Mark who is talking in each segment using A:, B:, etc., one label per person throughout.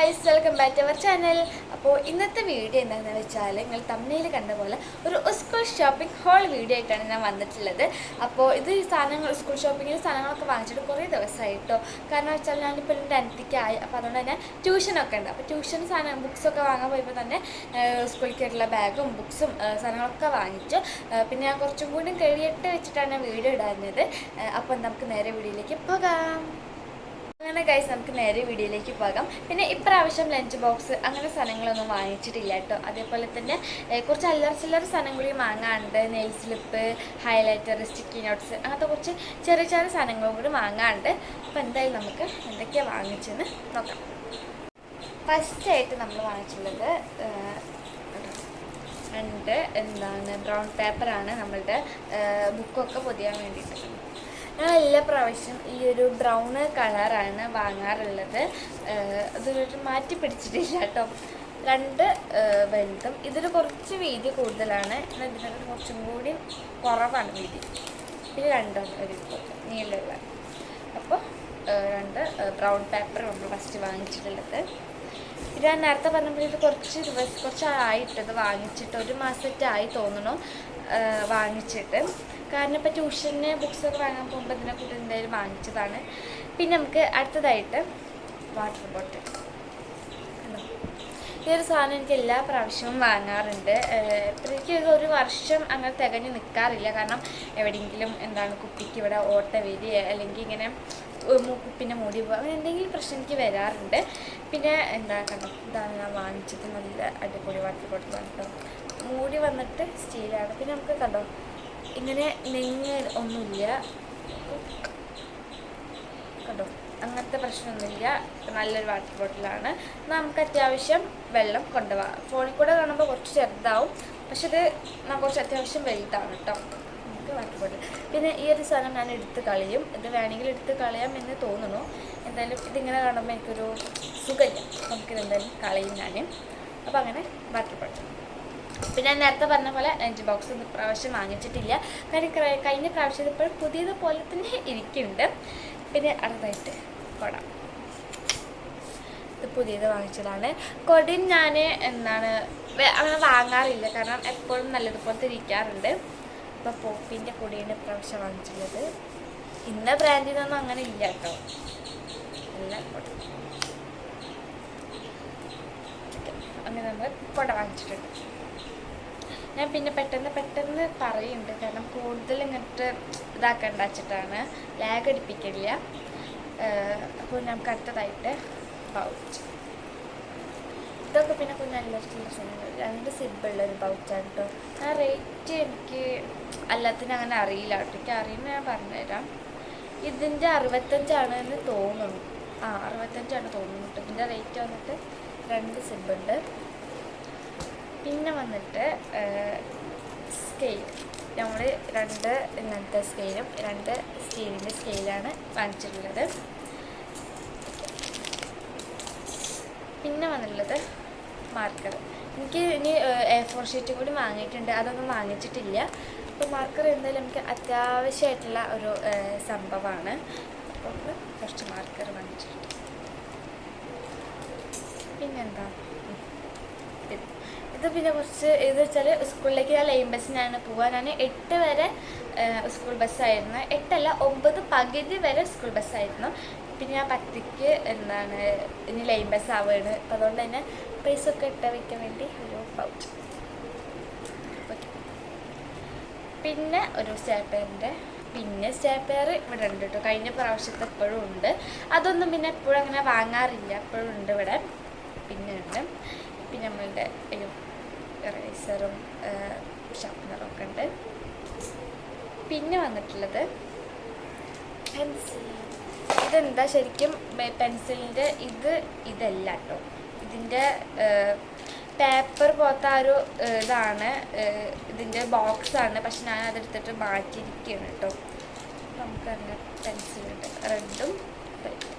A: guys, welcome back to our channel. അപ്പോൾ ഇന്നത്തെ video എന്താണെന്ന് വെച്ചാൽ നിങ്ങൾ തമ്മിൽ കണ്ട പോലെ ഒരു സ്കൂൾ ഷോപ്പിംഗ് ഹോൾ വീഡിയോ ആയിട്ടാണ് ഞാൻ വന്നിട്ടുള്ളത്. അപ്പോൾ ഇത് സാധനങ്ങൾ സ്കൂൾ ഷോപ്പിങ്ങിൽ സാധനങ്ങളൊക്കെ വാങ്ങിച്ചിട്ട് കുറേ ദിവസമായിട്ടോ. കാരണം വെച്ചാൽ ഞാനിപ്പോൾ 10th ആയി. അപ്പോൾ അതുകൊണ്ട് തന്നെ ട്യൂഷനൊക്കെ ഉണ്ട്. അപ്പോൾ ട്യൂഷൻ സാധനം ബുക്സൊക്കെ വാങ്ങാൻ പോയപ്പോൾ തന്നെ സ്കൂളിലേക്കുള്ള ബാഗും ബുക്സും സാധനങ്ങളൊക്കെ വാങ്ങിച്ചു. പിന്നെ ഞാൻ കുറച്ചും കൂടി കഴിയിട്ട് വെച്ചിട്ടാണ് വീഡിയോ ഇടാഞ്ഞത്. അപ്പോൾ നമുക്ക് നേരെ വീഡിയോയിലേക്ക് പോകാം. അങ്ങനെ ഗൈസ് നമുക്ക് നേരെ വീഡിയോയിലേക്ക് പോകാം. പിന്നെ ഇപ്രാവശ്യം ലഞ്ച് ബോക്സ് അങ്ങനെ സാധനങ്ങളൊന്നും വാങ്ങിച്ചിട്ടില്ല കേട്ടോ. അതേപോലെ തന്നെ കുറച്ച് ചില്ലറ സാധനം കൂടി വാങ്ങാറുണ്ട്. Nail slip, highlighter, sticky notes, അങ്ങനത്തെ കുറച്ച് ചെറിയ സാധനങ്ങളും കൂടി വാങ്ങാറുണ്ട്. അപ്പോൾ എന്തായാലും നമുക്ക് എന്തൊക്കെയാണ് വാങ്ങിച്ചെന്ന് നോക്കാം. ഫസ്റ്റായിട്ട് നമ്മൾ വാങ്ങിച്ചുള്ളത് ബ്രൗൺ പേപ്പറാണ് നമ്മളുടെ ബുക്കൊക്കെ പൊതിയാൻ വേണ്ടിയിട്ട്. ഞാൻ എല്ലാ പ്രാവശ്യം ഈ ഒരു ബ്രൗൺ കളറാണ് വാങ്ങാറുള്ളത്. അതൊരു മാറ്റി പിടിച്ചിട്ടില്ല കേട്ടോ. 2 വലുതും ഇതിൽ കുറച്ച് വീതി കൂടുതലാണ്, ഇതിനൊക്കെ കുറച്ചും കൂടി കുറവാണ് വീതി. ഇത് 2 ഒരു നീളമുള്ള. അപ്പോൾ 2 ബ്രൗൺ പേപ്പർ നമ്മൾ ഫസ്റ്റ് വാങ്ങിച്ചിട്ടുള്ളത്. ഞാൻ നേരത്തെ പറഞ്ഞപ്പോൾ ഇത് കുറച്ചായിട്ടത് വാങ്ങിച്ചിട്ട് 1 മാസമായി തോന്നണു വാങ്ങിച്ചിട്ട്. കാരണം ഇപ്പോൾ ട്യൂഷന് ബുക്സൊക്കെ വാങ്ങാൻ പോകുമ്പോൾ ഇതിനെ കൂട്ടി എന്തായാലും വാങ്ങിച്ചതാണ്. പിന്നെ നമുക്ക് അടുത്തതായിട്ട് വാട്ടർ ബോട്ടിൽ. ഈ ഒരു സാധനം എനിക്ക് എല്ലാ പ്രാവശ്യവും വാങ്ങാറുണ്ട്. എനിക്ക് 1 വർഷം അങ്ങനെ തികഞ്ഞ് നിൽക്കാറില്ല. കാരണം എവിടെയെങ്കിലും കുപ്പിക്ക് ഇവിടെ ഓട്ട വരിക, അല്ലെങ്കിൽ ഇങ്ങനെ കുപ്പിൻ്റെ മൂടി പോകുക, അങ്ങനെ എന്തെങ്കിലും പ്രശ്നം എനിക്ക് വരാറുണ്ട്. പിന്നെ കണ്ടോ, ഇതാണ് ഞാൻ വാങ്ങിച്ചത്. നല്ല അടിപൊളി വാട്ടർ ബോട്ടിലാണ് കേട്ടോ. മൂടി വന്നിട്ട് സ്റ്റീലാണ്. പിന്നെ നമുക്ക് കണ്ടോ ഇങ്ങനെ നെഞ്ഞ് ഒന്നുമില്ല കണ്ടോ, അങ്ങനത്തെ പ്രശ്നമൊന്നുമില്ല. നല്ലൊരു വാട്ടർ ബോട്ടിലാണ്. നമുക്ക് അത്യാവശ്യം വെള്ളം കൊണ്ടുപോകാം. ഫോണിൽ കൂടെ കാണുമ്പോൾ കുറച്ച് ചെറുതാവും, പക്ഷെ ഇത് കുറച്ച് അത്യാവശ്യം വലുതാണ് കേട്ടോ. നമുക്ക് വാട്ടർ ബോട്ടിൽ. പിന്നെ ഈ ഒരു സാധനം ഞാൻ എടുത്ത് കളയും. ഇത് വേണമെങ്കിൽ എടുത്ത് കളയാം എന്ന് തോന്നുന്നു. എന്തായാലും ഇതിങ്ങനെ കാണുമ്പോൾ എനിക്കൊരു സുഖമില്ല. നമുക്കിത് എന്തായാലും കളയും ഞാൻ. അപ്പോൾ അങ്ങനെ വാട്ടർ ബോട്ടിൽ. പിന്നെ ഞാൻ നേരത്തെ പറഞ്ഞ പോലെ ലഞ്ച് ബോക്സ് ഇത് പ്രാവശ്യം വാങ്ങിച്ചിട്ടില്ല. കാരണം കഴിഞ്ഞ പ്രാവശ്യം ഇപ്പോൾ പുതിയതുപോലെ തന്നെ ഇരിക്കുന്നുണ്ട്. പിന്നെ അടുത്തായിട്ട് കുട. ഇത് പുതിയത് വാങ്ങിച്ചതാണ്. കൊടയും ഞാൻ അങ്ങനെ വാങ്ങാറില്ല, കാരണം എപ്പോഴും നല്ലതുപോലത്തെ ഇരിക്കാറുണ്ട്. അപ്പോൾ പോപ്പിൻ്റെ കൊടിയാണ് ഇപ്രാവശ്യം വാങ്ങിച്ചുള്ളത്. ഇന്ന ബ്രാൻഡിൽ നിന്നൊന്നും അങ്ങനെ ഇല്ല കേട്ടോ. എല്ലാം കൊട. അങ്ങനെ നമ്മൾ കുട വാങ്ങിച്ചിട്ടുണ്ട്. ഞാൻ പിന്നെ പെട്ടെന്ന് പറയുന്നുണ്ട്, കാരണം കൂടുതൽ ഇങ്ങോട്ട് ഇതാക്കേണ്ട വെച്ചിട്ടാണ്, ലാഗ് അടിപ്പിക്കില്ല. അപ്പോൾ നമുക്ക് അടുത്തതായിട്ട് പൗച്ച്. ഇതൊക്കെ പിന്നെ നല്ല സാധനങ്ങൾ. 2 സിബുള്ളൊരു പൗച്ചാണ് കേട്ടോ. ആ റേറ്റ് എനിക്ക് എല്ലാത്തിനും അങ്ങനെ അറിയില്ല കേട്ടോ. എനിക്ക് അറിയുമ്പോൾ ഞാൻ പറഞ്ഞുതരാം. ഇതിൻ്റെ 65 എന്ന് തോന്നുന്നു. 65 തോന്നുന്നു കേട്ടോ. ഇതിൻ്റെ റേറ്റ് വന്നിട്ട് 2 സിബുണ്ട്. പിന്നെ വന്നിട്ട് സ്കെയിൽ. നമ്മൾ 2 ഇങ്ങനത്തെ സ്കെയിലും 2 സ്റ്റീലിൻ്റെ സ്കെയിലാണ് വാങ്ങിച്ചിട്ടുള്ളത്. പിന്നെ വന്നിട്ടുള്ളത് മാർക്കർ. എനിക്ക് ഇനി A4 ഷീറ്റും കൂടി വാങ്ങിയിട്ടുണ്ട്, അതൊന്നും വാങ്ങിച്ചിട്ടില്ല. അപ്പോൾ മാർക്കർ എന്തായാലും നമുക്ക് അത്യാവശ്യമായിട്ടുള്ള ഒരു സംഭവമാണ്. അപ്പോൾ കുറച്ച് മാർക്കർ വാങ്ങിച്ചിട്ടുണ്ട്. പിന്നെന്താ ഇത് പിന്നെ കുറച്ച് ഇത് വെച്ചാൽ സ്കൂളിലേക്ക് ഞാൻ ലൈൻ ബസ്സിനാണ് പോവുക. ഞാൻ 8 വരെ സ്കൂൾ ബസ്സായിരുന്നു. 8 അല്ല 9 പകുതി വരെ സ്കൂൾ ബസ്സായിരുന്നു. പിന്നെ ഞാൻ 10ക്ക് ഇനി ലൈൻ ബസ് ആവുകയാണ്. അപ്പം അതുകൊണ്ട് തന്നെ പൈസയൊക്കെ ഇട്ട് വയ്ക്കാൻ വേണ്ടി ഒരു പൗച്ച്. ഓക്കെ. പിന്നെ ഒരു സ്റ്റാപ്ലറിൻ്റെ സ്റ്റാപ്ലർ ഇവിടെ ഉണ്ട് കേട്ടോ. കഴിഞ്ഞ പ്രാവശ്യത്തെ എപ്പോഴും ഉണ്ട്. അതൊന്നും പിന്നെ എപ്പോഴും അങ്ങനെ വാങ്ങാറില്ല, എപ്പോഴും ഉണ്ട് ഇവിടെ. പിന്നെ ഉണ്ട്. പിന്നെ നമ്മളുടെ ഇറേസറും ഷാർപ്പനറും ഒക്കെ ഉണ്ട്. പിന്നെ വന്നിട്ടുള്ളത് പെൻസിൽ. ഇതെന്താ ശരിക്കും പെൻസിലിൻ്റെ ഇതല്ല കേട്ടോ. ഇതിൻ്റെ പേപ്പർ പോലത്തെ ആ ഒരു ഇതാണ്, ഇതിൻ്റെ ബോക്സാണ്. പക്ഷെ ഞാൻ അതെടുത്തിട്ട് മാറ്റിയിരിക്കുകയാണ് കേട്ടോ. നമുക്ക് തന്നെ പെൻസിലുണ്ട്, റെഡും വൈറ്റും.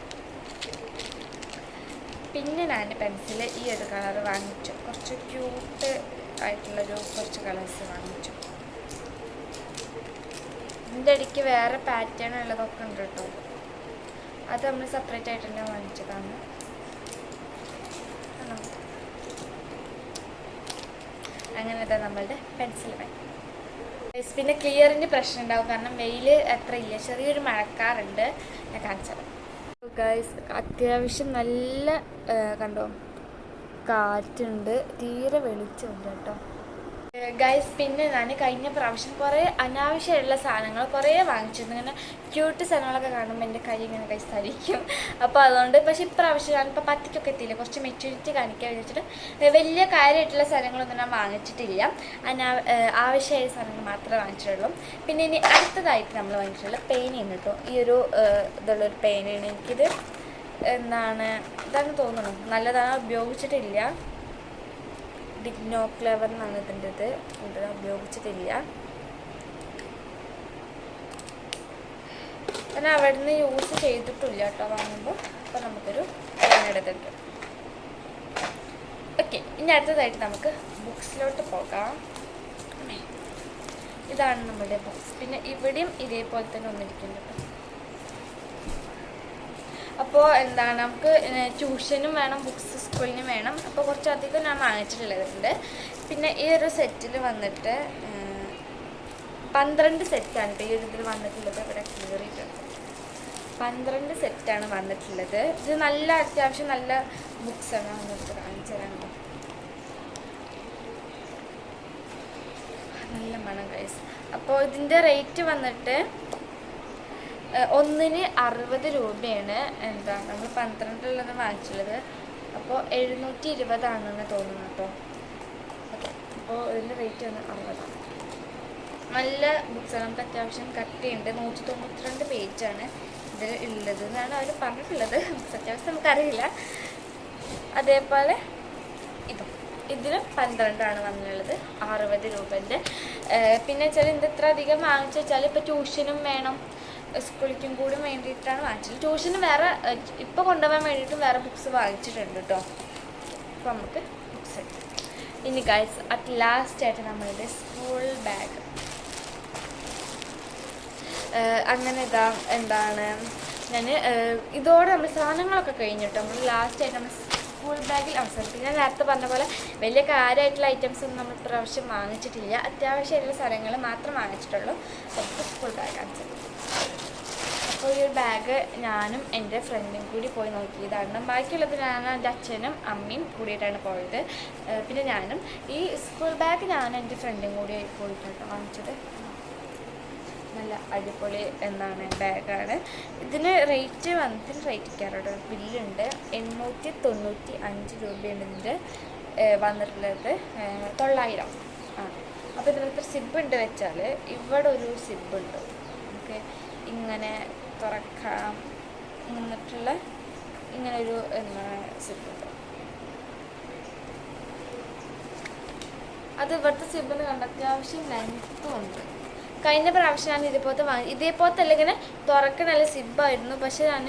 A: പിന്നെ ഞാൻ പെൻസിൽ ഈ ഒരു കളർ വാങ്ങിച്ചു. കുറച്ച് ക്യൂട്ട് ആയിട്ടുള്ളൊരു കുറച്ച് കളേഴ്സ് വാങ്ങിച്ചു. ഇതിൻ്റെ ഇടയ്ക്ക് വേറെ പാറ്റേൺ ഉള്ളതൊക്കെ ഉണ്ട് കേട്ടോ. അത് നമ്മൾ സെപ്പറേറ്റ് ആയിട്ട് തന്നെ വാങ്ങിച്ചതാണ്. അതാ നമ്മളുടെ പെൻസിൽ ബാഗ്. പിന്നെ ക്ലിയറിൻ്റെ പ്രശ്നം ഉണ്ടാവും, കാരണം വെയിൽ അത്ര ഇല്ല, ചെറിയൊരു മഴക്കാറുണ്ട്. ഞാൻ കാണിച്ചത് ഗൈസ്. അത്യാവശ്യം നല്ല കണ്ടോ കാറ്റുണ്ട്, തീരെ വെളിച്ചമുണ്ട് കേട്ടോ ഗൈസ്. പിന്നെ ഞാൻ കഴിഞ്ഞ പ്രാവശ്യം കുറേ അനാവശ്യമായിട്ടുള്ള സാധനങ്ങൾ കുറേ വാങ്ങിച്ചിട്ടുണ്ട്. ഇങ്ങനെ ക്യൂട്ട് സാധനങ്ങളൊക്കെ കാണുമ്പോൾ എൻ്റെ കൈ ഇങ്ങനെ ഗൈസ് തരിക്കും. അപ്പോൾ അതുകൊണ്ട് പക്ഷേ ഇപ്രാവശ്യം ഞാനിപ്പോൾ പത്തിക്കൊക്കെ എത്തിയില്ല, കുറച്ച് മെച്യൂരിറ്റി കാണിക്കാൻ വിചാരിച്ചിട്ട് വലിയ കാര്യമായിട്ടുള്ള സാധനങ്ങളൊന്നും ഞാൻ വാങ്ങിച്ചിട്ടില്ല. ആവശ്യമായ സാധനങ്ങൾ മാത്രമേ വാങ്ങിച്ചിട്ടുള്ളൂ. പിന്നെ ഇനി അടുത്തതായിട്ട് നമ്മൾ വാങ്ങിച്ചിട്ടുള്ള പേനയാണ് കേട്ടോ. ഈ ഒരു ഇതുള്ളൊരു പേനയാണ്. എനിക്കിത് എന്താണ് ഇതാണ് തോന്നുന്നു, നല്ലതാണ്, ഉപയോഗിച്ചിട്ടില്ല. ഡിഗ്നോ ക്ലെവർ എന്നാണ് ഇതിൻ്റെ ഇത് ഉപയോഗിച്ചിട്ടില്ല. ഞാൻ അവിടെ നിന്ന് യൂസ് ചെയ്തിട്ടില്ല കേട്ടോ വാങ്ങുമ്പോൾ. അപ്പോൾ നമുക്കൊരു എടുത്തിട്ട് ഓക്കെ. ഇനി അടുത്തതായിട്ട് നമുക്ക് ബുക്സിലോട്ട് പോകാം. ഇതാണ് നമ്മുടെ ബുക്സ്. പിന്നെ ഇവിടെയും ഇതേപോലെ തന്നെ ഒന്നിരിക്കുന്നു കേട്ടോ. അപ്പോൾ എന്താണ് നമുക്ക് ട്യൂഷനും വേണം, ബുക്സ് സ്കൂളിനും വേണം. അപ്പോൾ കുറച്ചധികം ഞാൻ വാങ്ങിച്ചിട്ടുള്ളതുണ്ട്. പിന്നെ ഈ ഒരു സെറ്റിൽ വന്നിട്ട് 12 സെറ്റാണ് ഇപ്പോൾ ഈ ഒരു ഇതിൽ വന്നിട്ടുള്ളത്. ഇവിടെ കീറിയിട്ടുണ്ട്. 12 സെറ്റാണ് വന്നിട്ടുള്ളത്. ഇത് നല്ല അത്യാവശ്യം നല്ല ബുക്സാണ്. വന്നിട്ട് കാണിച്ചു തരാനുണ്ടോ, നല്ല മണം ഗൈസ്. അപ്പോൾ ഇതിൻ്റെ റേറ്റ് വന്നിട്ട് ഒന്നിന് 60 രൂപയാണ്. എന്താ നമ്മൾ 12 വാങ്ങിച്ചുള്ളത്. അപ്പോൾ 720 തോന്നുന്നു കേട്ടോ. ഓക്കെ. അപ്പോൾ ഇതിൻ്റെ റേറ്റ് വന്ന് 60. നല്ല ബുക്സാണ്. നമുക്ക് അത്യാവശ്യം കട്ടിയുണ്ട്. 192 പേജാണ് ഇതിൽ ഉള്ളത് എന്നാണ് അവർ പറഞ്ഞിട്ടുള്ളത്. ബുക്സ് അത്യാവശ്യം നമുക്കറിയില്ല. അതേപോലെ ഇതിന് 12 വന്നുള്ളത്, 60 രൂപൻ്റെ. പിന്നെ വെച്ചാൽ ഇത് ഇത്ര അധികം വാങ്ങിച്ചു വെച്ചാൽ ഇപ്പോൾ ട്യൂഷനും വേണം, സ്കൂളിലേക്കും കൂടി വേണ്ടിയിട്ടാണ് വാങ്ങിച്ചത്. ട്യൂഷന് വേറെ ഇപ്പോൾ കൊണ്ടുപോകാൻ വേണ്ടിയിട്ടും വേറെ ബുക്സ് വാങ്ങിച്ചിട്ടുണ്ട് കേട്ടോ. അപ്പോൾ നമുക്ക് ബുക്സ് എടുക്കാം. ഇനി ഗൈസ് അറ്റ് ലാസ്റ്റ് ആയിട്ട് നമ്മളുടെ സ്കൂൾ ബാഗ്. അങ്ങനെ ഇതാ എന്താണ് ഞാൻ ഇതോടെ നമ്മൾ സാധനങ്ങളൊക്കെ കഴിഞ്ഞിട്ടോ. നമ്മൾ ലാസ്റ്റായിട്ട് നമ്മൾ സ്കൂൾ ബാഗിൽ അവസാനിപ്പിക്കും. ഞാൻ നേരത്തെ പറഞ്ഞ പോലെ വലിയ കാര്യമായിട്ടുള്ള ഐറ്റംസ് ഒന്നും നമ്മൾ പ്രാവശ്യം വാങ്ങിച്ചിട്ടില്ല. അത്യാവശ്യമായിട്ടുള്ള സാധനങ്ങൾ മാത്രം വാങ്ങിച്ചിട്ടുള്ളൂ. നമുക്ക് സ്കൂൾ ബാഗ് അനുസരിച്ച്. അപ്പോൾ ഈ ഒരു ബാഗ് ഞാനും എൻ്റെ ഫ്രണ്ടും കൂടി പോയി നോക്കിയതാണ്. ബാക്കിയുള്ളത് ഞാൻ എൻ്റെ അച്ഛനും അമ്മയും കൂടിയിട്ടാണ് പോയത്. പിന്നെ ഞാനും ഈ സ്കൂൾ ബാഗ് ഞാൻ എൻ്റെ ഫ്രണ്ടും കൂടി പോയിട്ടാണ് വാങ്ങിച്ചത്. നല്ല അടിപൊളി ബാഗാണ്. ഇതിന് റേറ്റ് വന്നിട്ട് റേറ്റിക്കാറുണ്ട്, ബില്ലുണ്ട്. 895 രൂപയാണ് ഇതിൻ്റെ വന്നിട്ടുള്ളത്. 900 അപ്പോൾ ഇതിനകത്ത് സിബ് ഉണ്ട് വെച്ചാൽ ഇവിടെ ഒരു സിബ് ഉണ്ട്. നമുക്ക് ഇങ്ങനെ തുറക്കാം എന്നിട്ടുള്ള ഇങ്ങനൊരു സിബ് ഉണ്ട്. അത് ഇവിടുത്തെ സിബിന് കണ്ട അത്യാവശ്യം ലെങ്ത്തും ഉണ്ട്. കഴിഞ്ഞ പ്രാവശ്യം ഞാൻ ഇതേപോലത്തെ അല്ല ഇങ്ങനെ തുറക്കണല്ല സിബായിരുന്നു. പക്ഷെ ഞാൻ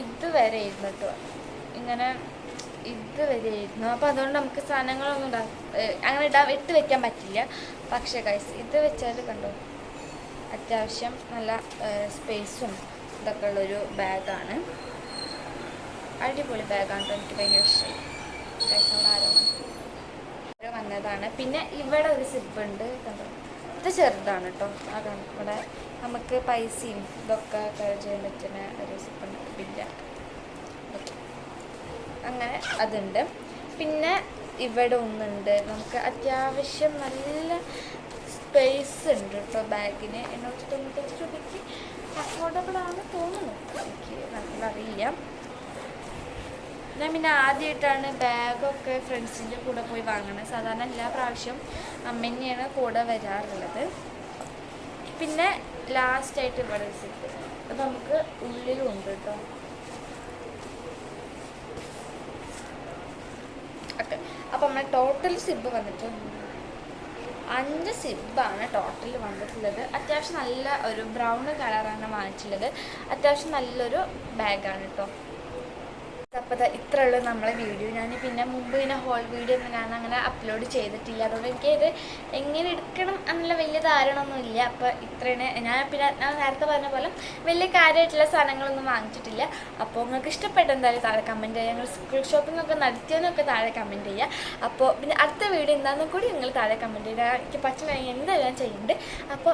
A: ഇതുവരെ ആയിരുന്നു കേട്ടോ, ഇങ്ങനെ ഇതുവരെ ആയിരുന്നു. അപ്പോൾ അതുകൊണ്ട് നമുക്ക് സാധനങ്ങളൊന്നും അങ്ങനെ ഇട്ട് വെക്കാൻ പറ്റില്ല. പക്ഷേ ഗൈസ് ഇത് വെച്ചാൽ കണ്ടോ അത്യാവശ്യം നല്ല സ്പേസും ഇതൊക്കെ ഉള്ളൊരു ബാഗാണ്. അടിപൊളി ബാഗാണ് കേട്ടോ, എനിക്ക് ഭയങ്കര ഇഷ്ടമായി. ആരോ വന്നതാണ്. പിന്നെ ഇവിടെ ഒരു സിബ് ഉണ്ട് കണ്ടോ, ഇത് ചെറുതാണ് കേട്ടോ. അതാണ് ഇവിടെ നമുക്ക് പൈസയും ഇതൊക്കെ ചെയ്യാൻ പറ്റുന്ന ഒരു സിബുണ്ട്, ബില്ല അങ്ങനെ അതുണ്ട്. പിന്നെ ഇവിടെ ഒന്നുണ്ട്, നമുക്ക് അത്യാവശ്യം നല്ല സ്പേസ് ഉണ്ട് കേട്ടോ ബാഗിന്. 895 രൂപയ്ക്ക് അഫോർഡബിൾ ആണ് തോന്നുന്നു, എനിക്ക് നല്ലറിയില്ല. ഞാൻ പിന്നെ ആദ്യമായിട്ടാണ് ബാഗൊക്കെ ഫ്രണ്ട്സിൻ്റെ കൂടെ പോയി വാങ്ങണത്. സാധാരണ എല്ലാ പ്രാവശ്യം അമ്മ തന്നെയാണ് കൂടെ വരാറുള്ളത്. പിന്നെ ലാസ്റ്റായിട്ട് ഇവിടെ സിബ്, അത് നമുക്ക് ഉള്ളിലും ഉണ്ട് കേട്ടോ. ഓക്കെ. അപ്പം നമ്മുടെ ടോട്ടൽ സിബ് വന്നിട്ട് 5 സിബാണ് ടോട്ടൽ വന്നിട്ടുള്ളത്. അത്യാവശ്യം നല്ല ഒരു ബ്രൗൺ കളറാണ് വാങ്ങിച്ചിട്ടുള്ളത്. അത്യാവശ്യം നല്ലൊരു ബാഗാണ് കേട്ടോ. അപ്പോൾ ഇത്ര ഉള്ളൂ നമ്മളെ വീഡിയോ. ഞാൻ പിന്നെ മുമ്പ് ഇങ്ങനെ ഹോൾ വീഡിയോ ഒന്നും ഞാൻ അങ്ങനെ അപ്ലോഡ് ചെയ്തിട്ടില്ല. അതുകൊണ്ട് എനിക്കത് എങ്ങനെ എടുക്കണം എന്നുള്ള വലിയ ധാരണയൊന്നുമില്ല. അപ്പോൾ ഇത്രയാണ്. ഞാൻ നേരത്തെ പറഞ്ഞ പോലെ വലിയ കാര്യമായിട്ടുള്ള സാധനങ്ങളൊന്നും വാങ്ങിച്ചിട്ടില്ല. അപ്പോൾ നിങ്ങൾക്ക് ഇഷ്ടപ്പെട്ട എന്തായാലും താഴെ കമൻറ്റ് ചെയ്യുക. ഞങ്ങൾ സ്കൂൾ ഷോപ്പിംഗ് ഒക്കെ നടത്തിയെന്നൊക്കെ താഴെ കമൻറ്റ് ചെയ്യുക. അപ്പോൾ പിന്നെ അടുത്ത വീഡിയോ എന്താണെന്നും കൂടി നിങ്ങൾ താഴെ കമൻറ്റ് ചെയ്യുക. എനിക്ക് പറ്റുന്ന എന്തായാലും ഞാൻ ചെയ്യുന്നുണ്ട്. അപ്പോൾ